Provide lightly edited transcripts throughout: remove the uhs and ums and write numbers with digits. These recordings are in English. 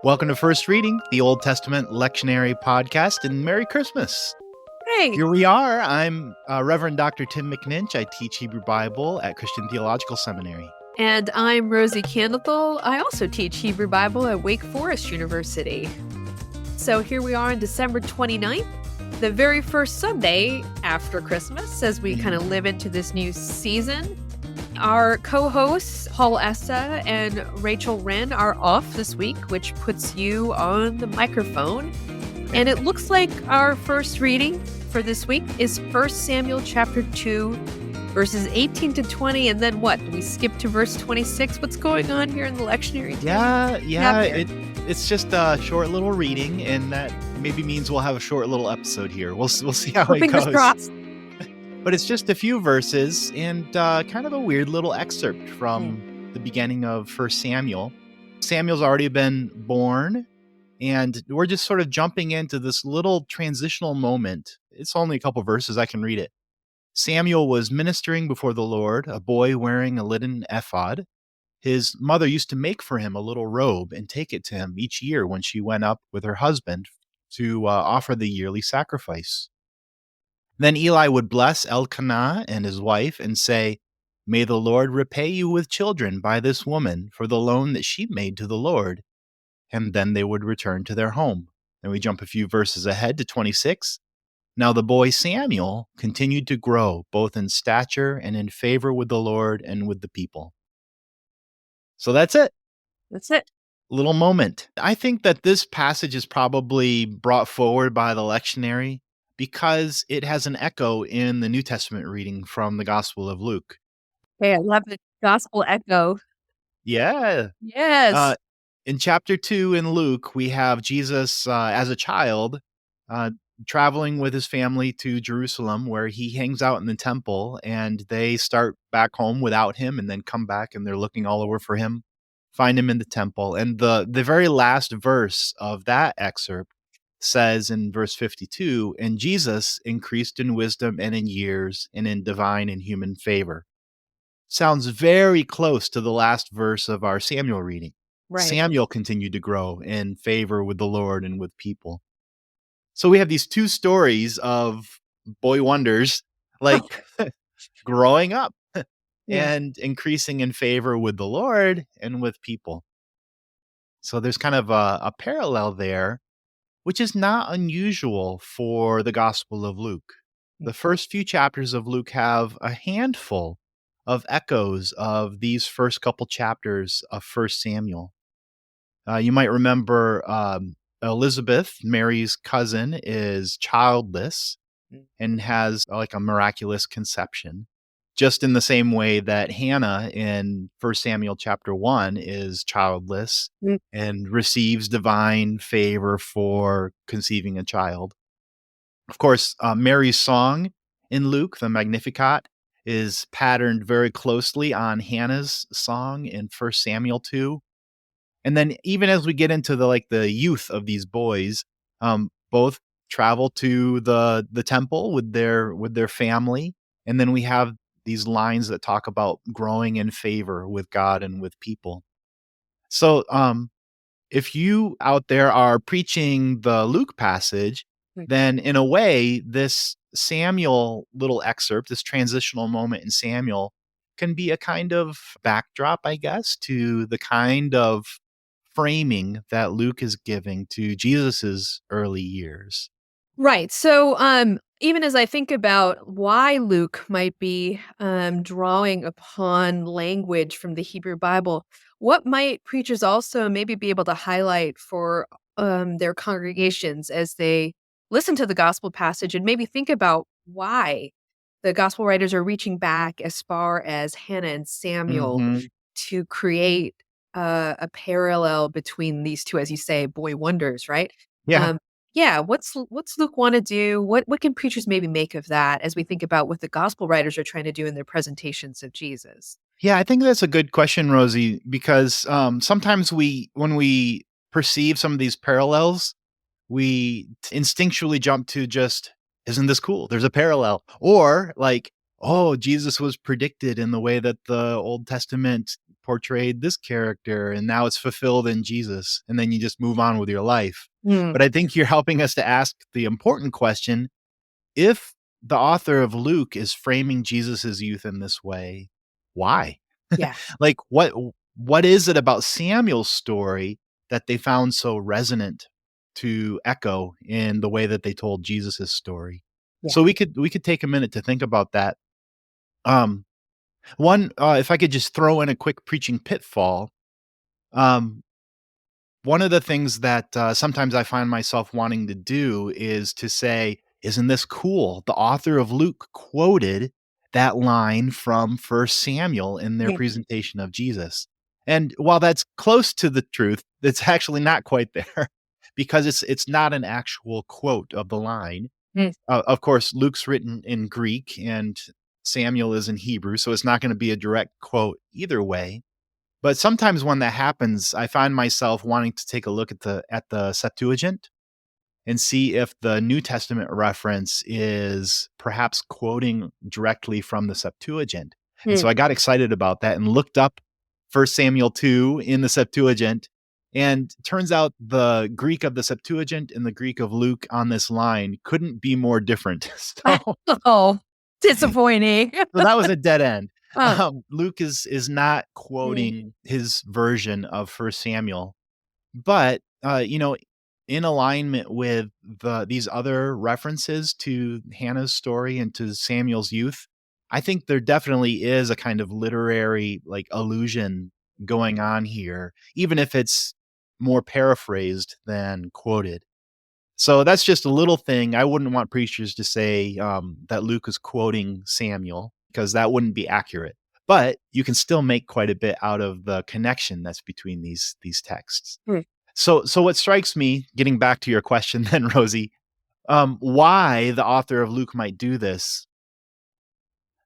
Welcome to First Reading, the Old Testament Lectionary podcast, and Merry Christmas. Hey. Here we are. I'm Reverend Dr. Tim McNinch. I teach Hebrew Bible at Christian Theological Seminary. And I'm Rosie Candlethal. I also teach Hebrew Bible at Wake Forest University. So here we are on December 29th, the very first Sunday after Christmas, as we kind of live into this new season. Our co-hosts, Paul Essa and Rachel Wren, are off this week, which puts you on the microphone. And it looks like our first reading for this week is 1 Samuel chapter 2, verses 18 to 20. And then what? We skip to verse 26. What's going on here in the lectionary? It's just a short little reading, and that maybe means we'll have a short little episode here. We'll see how it Fingers goes. Crossed. But it's just a few verses and kind of a weird little excerpt from the beginning of 1 Samuel. Samuel's already been born, and we're just sort of jumping into this little transitional moment. It's only a couple verses. I can read it. Samuel was ministering before the Lord, a boy wearing a linen ephod. His mother used to make for him a little robe and take it to him each year when she went up with her husband to offer the yearly sacrifice. Then Eli would bless Elkanah and his wife and say, "May the Lord repay you with children by this woman for the loan that she made to the Lord." And then they would return to their home. Then we jump a few verses ahead to 26. Now the boy Samuel continued to grow, both in stature and in favor with the Lord and with the people. So that's it. That's it. Little moment. I think that this passage is probably brought forward by the lectionary because it has an echo in the New Testament reading from the Gospel of Luke. Hey, I love the gospel echo. Yeah. Yes. In chapter 2 in Luke, we have Jesus as a child traveling with his family to Jerusalem, where he hangs out in the temple, and they start back home without him and then come back and they're looking all over for him, find him in the temple. And the very last verse of that excerpt says in verse 52, "And Jesus increased in wisdom and in years and in divine and human favor." Sounds very close to the last verse of our Samuel reading. Right. Samuel continued to grow in favor with the Lord and with people. So we have these two stories of boy wonders, like growing up and increasing in favor with the Lord and with people. So there's kind of a parallel there, which is not unusual for the Gospel of Luke. The first few chapters of Luke have a handful of echoes of these first couple chapters of 1 Samuel. You might remember Elizabeth, Mary's cousin, is childless and has like a miraculous conception, just in the same way that Hannah in 1 Samuel chapter 1 is childless and receives divine favor for conceiving a child. Of course, Mary's song in Luke, the Magnificat, is patterned very closely on Hannah's song in 1 Samuel 2. And then even as we get into the youth of these boys, both travel to the temple with their family, and then we have these lines that talk about growing in favor with God and with people. So if you out there are preaching the Luke passage, then in a way, this Samuel little excerpt, this transitional moment in Samuel, can be a kind of backdrop, I guess, to the kind of framing that Luke is giving to Jesus's early years. Right. So even as I think about why Luke might be drawing upon language from the Hebrew Bible, what might preachers also maybe be able to highlight for their congregations as they listen to the gospel passage and maybe think about why the gospel writers are reaching back as far as Hannah and Samuel to create a parallel between these two, as you say, boy wonders, right? Yeah. What's Luke want to do? What can preachers maybe make of that as we think about what the gospel writers are trying to do in their presentations of Jesus? Yeah, I think that's a good question, Rosie, because sometimes when we perceive some of these parallels, we instinctually jump to just, isn't this cool? There's a parallel. Or like, oh, Jesus was predicted in the way that the Old Testament portrayed this character, and now it's fulfilled in Jesus. And then you just move on with your life. Mm, But I think you're helping us to ask the important question: if the author of Luke is framing Jesus's youth in this way, why? yeah. Like, what is it about Samuel's story that they found so resonant to echo in the way that they told Jesus's story? Yeah. So we could take a minute to think about that. Um, one, if I could just throw in a quick preaching pitfall, um, one of the things that sometimes I find myself wanting to do is to say, "Isn't this cool?" The author of Luke quoted that line from First Samuel in their Yeah. presentation of Jesus. And while that's close to the truth, it's actually not quite there because it's not an actual quote of the line. Mm, Of course, Luke's written in Greek and Samuel is in Hebrew, so it's not going to be a direct quote either way. But sometimes when that happens, I find myself wanting to take a look at the Septuagint and see if the New Testament reference is perhaps quoting directly from the Septuagint. And mm. so I got excited about that and looked up First Samuel 2 in the Septuagint. And turns out the Greek of the Septuagint and the Greek of Luke on this line couldn't be more different. Oh, disappointing. So that was a dead end. Uh, Luke is not mm, quoting his version of First Samuel, but in alignment with these other references to Hannah's story and to Samuel's youth, I think there definitely is a kind of literary like allusion going on here, even if it's more paraphrased than quoted. So that's just a little thing. I wouldn't want preachers to say that Luke is quoting Samuel because that wouldn't be accurate. But you can still make quite a bit out of the connection that's between these texts. mm, So what strikes me, getting back to your question, then Rosie, why the author of Luke might do this?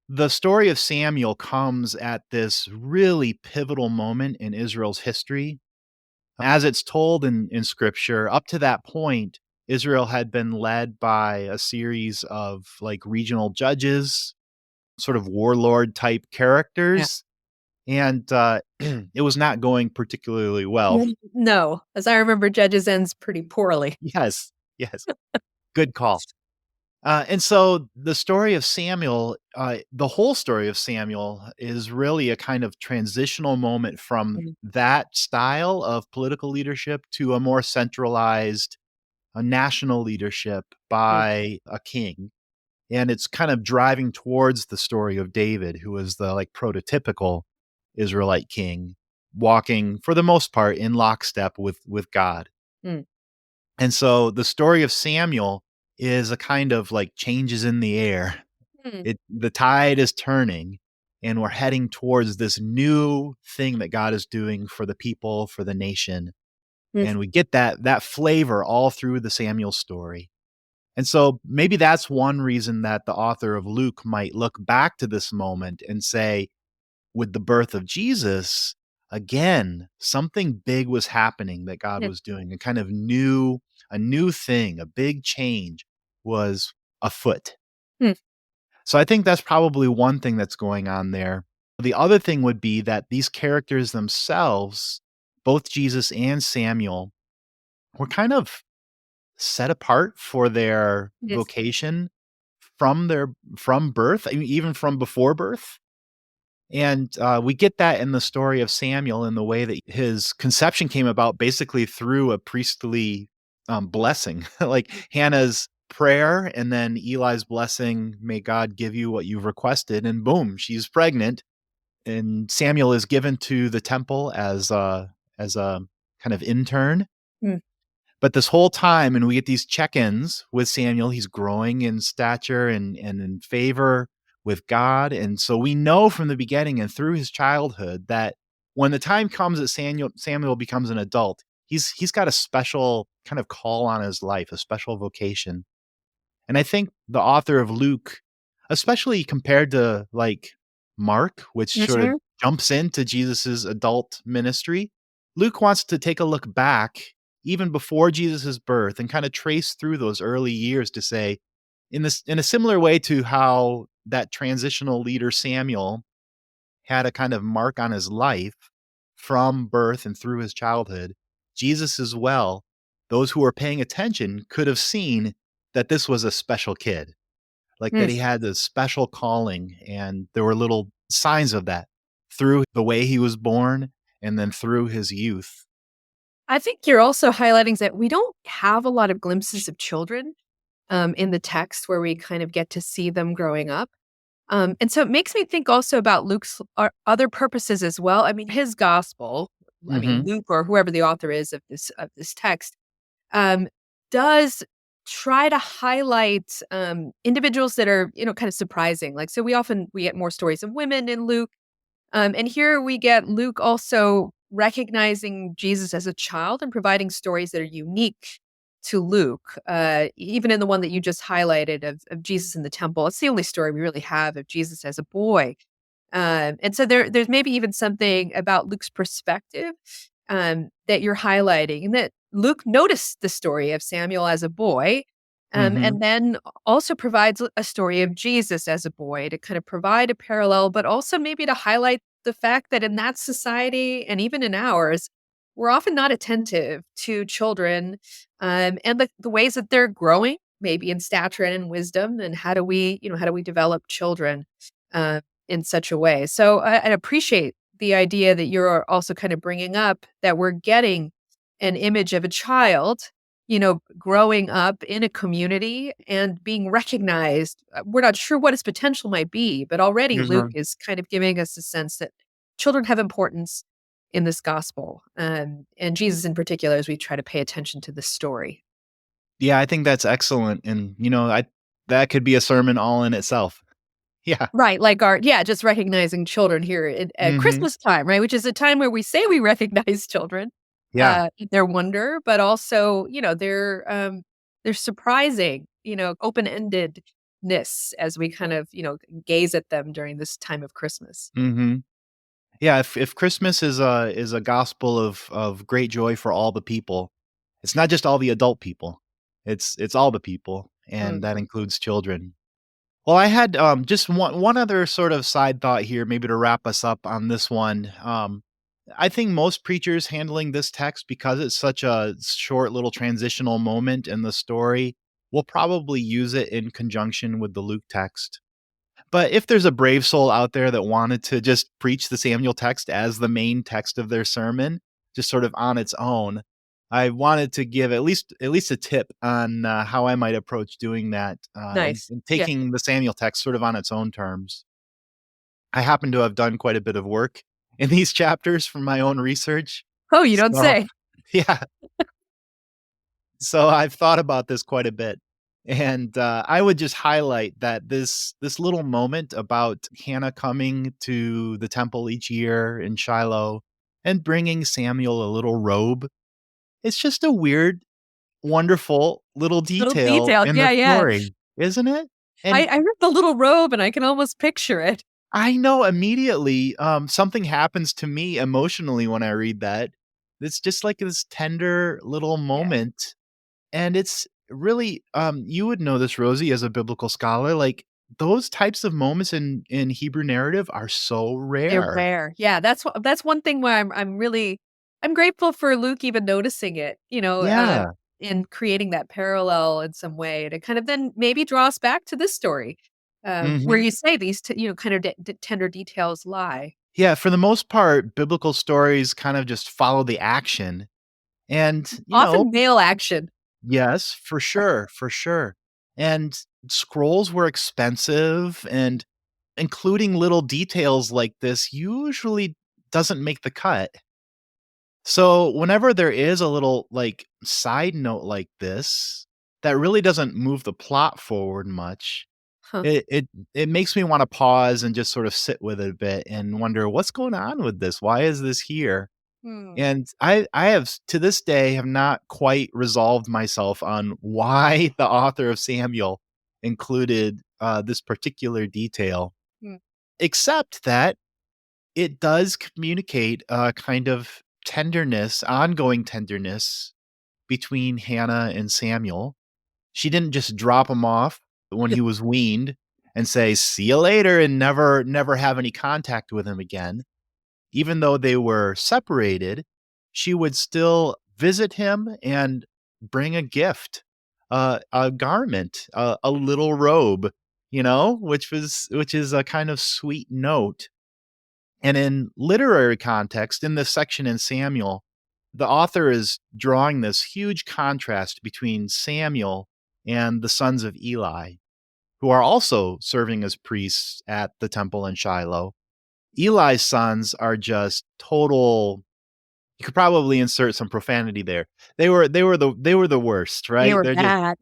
The story of Samuel comes at this really pivotal moment in Israel's history. As it's told in scripture, up to that point, Israel had been led by a series of like regional judges, sort of warlord type yeah. characters, and it was not going particularly well. No, as I remember, Judges ends pretty poorly. Yes, yes, good call. And so the story of Samuel, the whole story of Samuel is really a kind of transitional moment from Mm, that style of political leadership to a more centralized, a national leadership mm, by a king. And it's kind of driving towards the story of David, who is the like prototypical Israelite king, walking for the most part in lockstep with God. mm, And so the story of Samuel is a kind of like changes in the air. mm, The tide is turning and we're heading towards this new thing that God is doing for the people, for the nation. mm, And we get that flavor all through the Samuel story. And so maybe that's one reason that the author of Luke might look back to this moment and say, with the birth of Jesus, again, something big was happening that God mm, was doing, a new thing, a big change was afoot. mm, So I think that's probably one thing that's going on there. The other thing would be that these characters themselves, both Jesus and Samuel, were kind of set apart for their yes. vocation from birth, I mean, even from before birth. And we get that in the story of Samuel in the way that his conception came about basically through a priestly blessing, like Hannah's prayer and then Eli's blessing, may God give you what you've requested. And boom, she's pregnant. And Samuel is given to the temple as a kind of intern. Mm, But this whole time, and we get these check-ins with Samuel, he's growing in stature and in favor with God. And so we know from the beginning and through his childhood that when the time comes that Samuel becomes an adult, he's got a special kind of call on his life, a special vocation. And I think the author of Luke, especially compared to like Mark, which sort of mhm, jumps into Jesus's adult ministry, Luke wants to take a look back even before Jesus's birth and kind of trace through those early years to say, in a similar way to how that transitional leader Samuel had a kind of mark on his life from birth and through his childhood, Jesus as well, those who were paying attention could have seen that this was a special kid, like that Mm. he had this special calling. And there were little signs of that through the way he was born and then through his youth. I think you're also highlighting that we don't have a lot of glimpses of children in the text where we kind of get to see them growing up. And so it makes me think also about Luke's other purposes as well. I mean, his gospel, I mean, Hmm. Luke or whoever the author is of this text, um, does try to highlight individuals that are, kind of surprising. Like, so we get more stories of women in Luke, and here we get Luke also recognizing Jesus as a child and providing stories that are unique to Luke. Even in the one that you just highlighted of Jesus in the temple, it's the only story we really have of Jesus as a boy. And so there's maybe even something about Luke's perspective that you're highlighting, and that Luke noticed the story of Samuel as a boy, Hmm. and then also provides a story of Jesus as a boy to kind of provide a parallel, but also maybe to highlight the fact that in that society and even in ours, we're often not attentive to children and the ways that they're growing, maybe in stature and in wisdom, and how do we develop children in such a way? So I appreciate the idea that you're also kind of bringing up that we're getting an image of a child, growing up in a community and being recognized. We're not sure what his potential might be, but already Luke Hmm. is kind of giving us a sense that children have importance in this gospel, and Jesus in particular, as we try to pay attention to this story. Yeah, I think that's excellent. And, that could be a sermon all in itself. Yeah. Right, like just recognizing children here at Hmm. Christmas time, right? Which is a time where we say we recognize children, Yeah. their wonder, but also, they're surprising, open-endedness as we kind of, gaze at them during this time of Christmas. Hmm. Yeah, if Christmas is a gospel of great joy for all the people, it's not just all the adult people. It's all the people, and that Mhm. includes children. Well, I had, just one other sort of side thought here, maybe to wrap us up on this one. I think most preachers handling this text, because it's such a short little transitional moment in the story, will probably use it in conjunction with the Luke text. But if there's a brave soul out there that wanted to just preach the Samuel text as the main text of their sermon, just sort of on its own, I wanted to give at least a tip on how I might approach doing that, and, Nice. and Yeah. taking the Samuel text sort of on its own terms. I happen to have done quite a bit of work in these chapters from my own research. Oh, you don't So say. yeah, so I've thought about this quite a bit, and I would just highlight that this little moment about Hannah coming to the temple each year in Shiloh and bringing Samuel a little robe. It's just a weird, wonderful little Little detail detail. in the Yeah, yeah. story, isn't it? I And I heard the little robe, and I can almost picture it. I know immediately, something happens to me emotionally when I read that. It's just like this tender little Yeah. moment. And it's really, you would know this, Rosie, as a biblical scholar, like, those types of moments in Hebrew narrative are so They're rare. rare. Yeah, that's one thing where I'm grateful for Luke even noticing it, Yeah. and creating that parallel in some way to kind of then maybe draw us back to this story, where Mhm. you say these kind of tender details lie. Yeah, for the most part, biblical stories kind of just follow the action, and, Often male action. yes, for sure, for sure. And scrolls were expensive, and including little details like this usually doesn't make the cut. So, whenever there is a little, like, side note like this, that really doesn't move the plot forward much, Huh. it makes me wanna pause and just sort of sit with it a bit and wonder, "What's going on with this? Why is this here?" Hmm. And I have to this day, have not quite resolved myself on why the author of Samuel included, this particular detail, Hmm. except that it does communicate a kind of tenderness, ongoing tenderness between Hannah and Samuel. She didn't just drop him off when he was weaned and say, "See you later," and never have any contact with him again. Even though they were separated, she would still visit him and bring a gift, a garment, a little robe, which is a kind of sweet note. And in literary context, in this section in Samuel, the author is drawing this huge contrast between Samuel and the sons of Eli, who are also serving as priests at the temple in Shiloh. Eli's sons are just total. You could probably insert some profanity there. They were the worst, They right? were bad.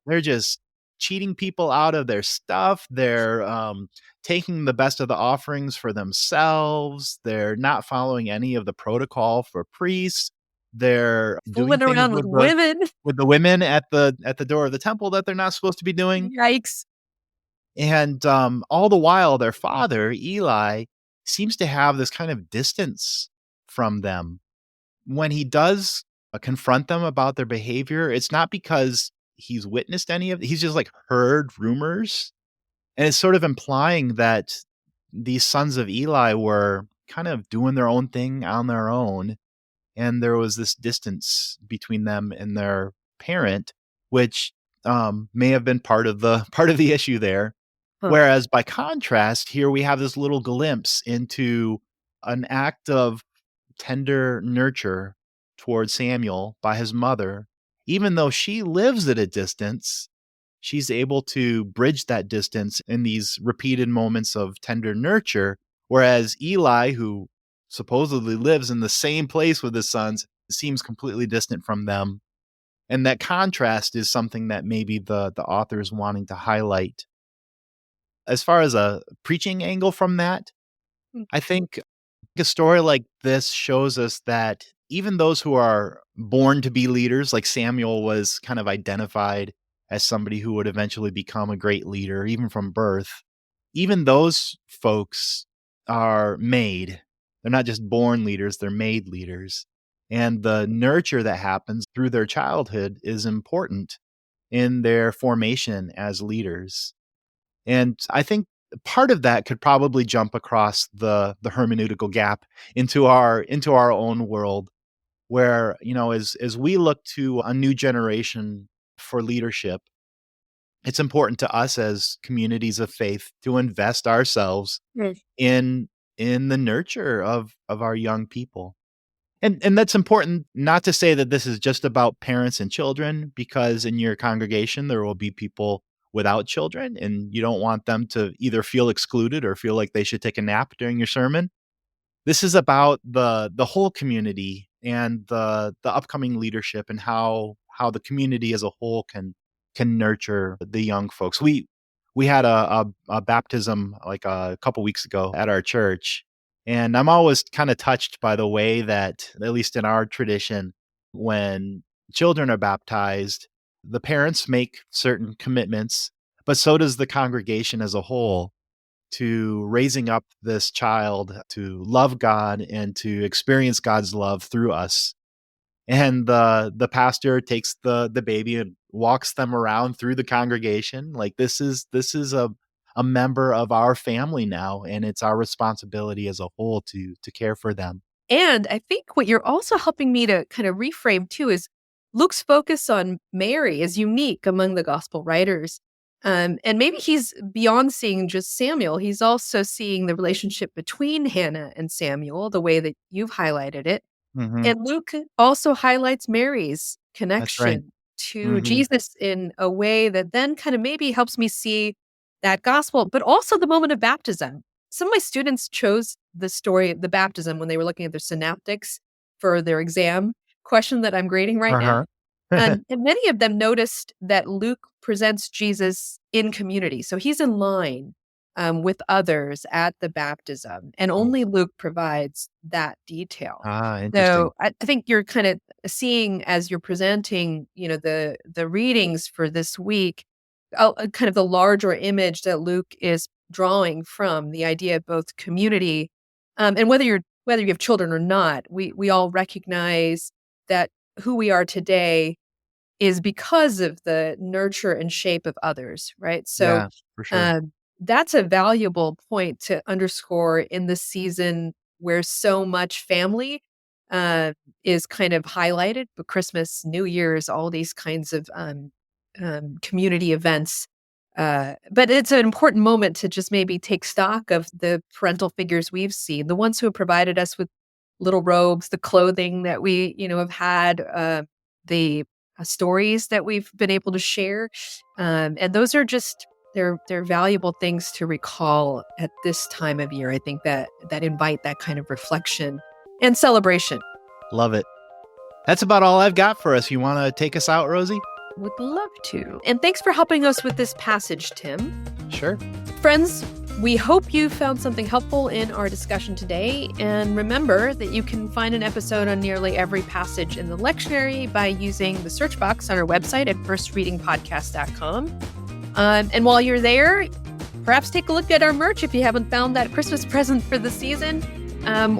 They're just cheating people out of their stuff. They're taking the best of the offerings for themselves. They're not following any of the protocol for priests. They're doing Fooling things around with women. with the women at the door of the temple that they're not supposed to be doing. Yikes. And all the while, their father Eli seems to have this kind of distance from them. When he does confront them about their behavior, it's not because he's witnessed any of it. He's just like heard rumors. And it's sort of implying that these sons of Eli were kind of doing their own thing on their own. And there was this distance between them and their parent, which may have been part of the part of the issue there. Huh. Whereas by contrast, here we have this little glimpse into an act of tender nurture towards Samuel by his mother. Even though she lives at a distance, she's able to bridge that distance in these repeated moments of tender nurture. Whereas Eli, who supposedly lives in the same place with his sons, seems completely distant from them. And that contrast is something that maybe the author is wanting to highlight. As far as a preaching angle from that, Mm. I think a story like this shows us that even those who are born to be leaders, like Samuel was kind of identified as somebody who would eventually become a great leader, even from birth, even those folks are made. They're not just born leaders, they're made leaders. And the nurture that happens through their childhood is important in their formation as leaders. And I think part of that could probably jump across the hermeneutical gap into our own world where, as we look to a new generation for leadership, it's important to us as communities of faith to invest ourselves Mm. in the nurture of our young people. And that's important, not to say that this is just about parents and children, because in your congregation there will be people without children, and you don't want them to either feel excluded or feel like they should take a nap during your sermon. This is about the whole community and the upcoming leadership and how the community as a whole can nurture the young folks. We had a baptism like a couple weeks ago at our church, and I'm always kind of touched by the way that, at least in our tradition, when children are baptized, the parents make certain commitments, but so does the congregation as a whole to raising up this child to love God and to experience God's love through us. And the pastor takes the baby and walks them around through the congregation. Like this is a member of our family now, and it's our responsibility as a whole to care for them. And I think what you're also helping me to kind of reframe too is Luke's focus on Mary is unique among the gospel writers. And maybe he's beyond seeing just Samuel. He's also seeing the relationship between Hannah and Samuel, the way that you've highlighted it. Mhm. And Luke also highlights Mary's That's right. connection to Mhm. Jesus in a way that then kind of maybe helps me see that gospel, but also the moment of baptism. Some of my students chose the story of the baptism when they were looking at their synaptics for their exam question that I'm grading right now. Uh-huh. And many of them noticed that Luke presents Jesus in community. So he's in line with others at the baptism, and only Luke provides that detail. Interesting. So I think you're kind of seeing as you're presenting, the readings for this week, kind of the larger image that Luke is drawing from the idea of both community, and whether you have children or not, we all recognize that who we are today is because of the nurture and shape of others, right? So, Yeah, for sure. that's a valuable point to underscore in the season where so much family uh, is kind of highlighted, but Christmas, New Year's, all these kinds of community events. But it's an important moment to just maybe take stock of the parental figures we've seen, the ones who have provided us with little robes, the clothing that we, have had, the stories that we've been able to share, and those are just they're valuable things to recall at this time of year. I think that invite that kind of reflection and celebration. Love it. That's about all I've got for us. You want to take us out, Rosie? Would love to. And thanks for helping us with this passage, Tim. Sure. Friends, we hope you found something helpful in our discussion today. And remember that you can find an episode on nearly every passage in the lectionary by using the search box on our website at firstreadingpodcast.com. And while you're there, perhaps take a look at our merch if you haven't found that Christmas present for the season,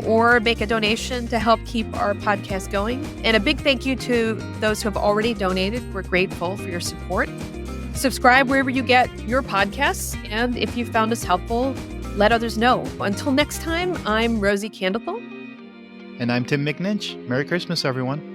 or make a donation to help keep our podcast going. And a big thank you to those who have already donated. We're grateful for your support. Subscribe wherever you get your podcasts. And if you found us helpful, let others know. Until next time, I'm Rosie Candlethal. And I'm Tim McNinch. Merry Christmas, everyone.